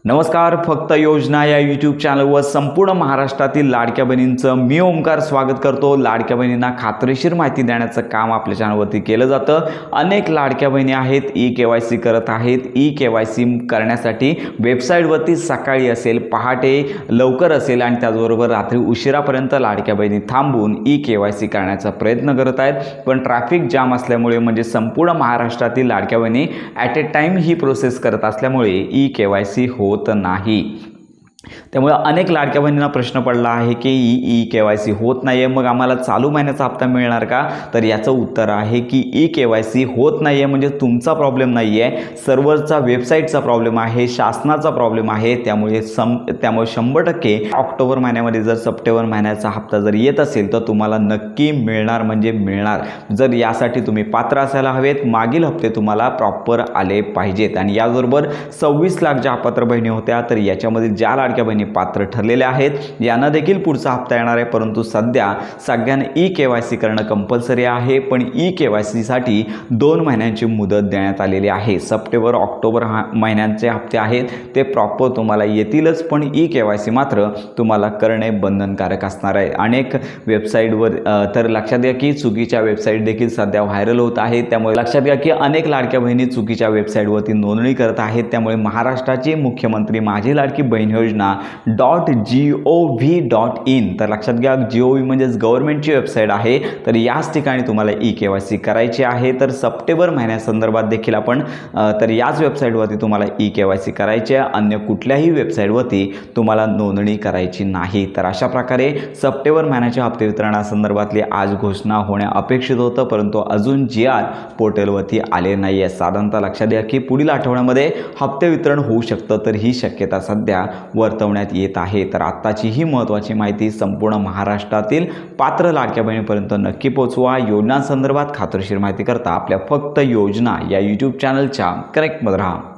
नमस्कार, फक्त योजना या यूट्यूब चॅनलवर संपूर्ण महाराष्ट्रातील लाडक्या बहिणींचं मी ओमकार स्वागत करतो। लाडक्या बहिणींना खात्रीशीर माहिती देण्याचं काम आपल्या चॅनलवरती केलं जातं। अनेक लाडक्या बहिणी आहेत ई-केवायसी करत आहेत। ई-केवायसी करण्यासाठी वेबसाईटवरती सकाळी असेल, पहाटे लवकर असेल आणि त्याचबरोबर रात्री उशिरापर्यंत लाडक्या बहिणी थांबून ई-केवायसी करण्याचा प्रयत्न करत आहेत। पण ट्रॅफिक जाम असल्यामुळे म्हणजे संपूर्ण महाराष्ट्रातील लाडक्या बहिणी at a time he process करत असल्यामुळे ई-केवायसी होत नाही। त्यामुळे अनेक लाडक्या बहिणींना प्रश्न पडला आहे की ई-केवायसी होत नाही आहे, मग आम्हाला चालू महिन्याचा हप्ता मिळणार का? तर याचं उत्तर आहे की ई-केवायसी होत नाही आहे म्हणजे तुमचा प्रॉब्लेम नाही आहे, सर्व्हरचा वेबसाईटचा प्रॉब्लेम आहे, शासनाचा प्रॉब्लेम आहे। त्यामुळे 100% ऑक्टोबर महिन्यामध्ये जर सप्टेंबर महिन्याचा हप्ता जर येत असेल तर तुम्हाला नक्की मिळणार म्हणजे मिळणार। जर यासाठी तुम्ही पात्र असायला हवेत, मागील हप्ते तुम्हाला प्रॉपर आले पाहिजेत। आणि याबरोबर 26 लाख ज्या पात्र बहिणी होत्या तर याच्यामध्ये ज्या लाडक्या बहिणी पात्र ठरलेल्या आहेत यांना देखील पुढचा हप्ता येणार आहे। परंतु सध्या सगळ्यांना ई-केवायसी करणं कंपल्सरी आहे, पण ई-केवायसी साठी 2 महिन्यांची मुदत देण्यात आलेली आहे। सप्टेंबर ऑक्टोबर महिन्यांचे हप्ते आहेत ते प्रॉपर तुम्हाला येतीलच, पण ई-केवायसी मात्र तुम्हाला करणे बंधनकारक असणार आहे। अनेक वेबसाईटवर तर लक्षात घ्या की चुकीच्या वेबसाईट देखील सध्या व्हायरल होत आहेत। त्यामुळे लक्षात घ्या की अनेक लाडक्या बहिणी चुकीच्या वेबसाईटवरती नोंदणी करत आहेत। त्यामुळे महाराष्ट्राचे मुख्यमंत्री माझी लाडकी बहीण योजना .gov.in तर लक्षात घ्या, GOV म्हणजेच गव्हर्नमेंटची वेबसाईट आहे। तर याच ठिकाणी तुम्हाला ई-केवायसी करायची आहे। तर सप्टेंबर महिन्यासंदर्भात देखील आपण तर याच वेबसाईटवरती तुम्हाला ई-केवायसी करायची आहे, अन्य कुठल्याही वेबसाईटवरती तुम्हाला नोंदणी करायची नाही। तर अशा प्रकारे सप्टेंबर महिन्याच्या हप्ते वितरणासंदर्भातली आज घोषणा होणे अपेक्षित होतं, परंतु अजून GR पोर्टलवरती आले नाही आहे। साधारणतः लक्षात घ्या की पुढील आठवड्यामध्ये हप्ते वितरण होऊ शकतं, तर ही शक्यता सध्या वर्तवण्यात येत आहे। तर आत्ताची ही महत्त्वाची माहिती संपूर्ण महाराष्ट्रातील पात्र लाडक्या बहिणीपर्यंत नक्की पोहोचवा। योजनांसंदर्भात खात्रीशीर माहिती करता आपल्या फक्त योजना या यूट्यूब चॅनलच्या कनेक्टमध्ये राहा।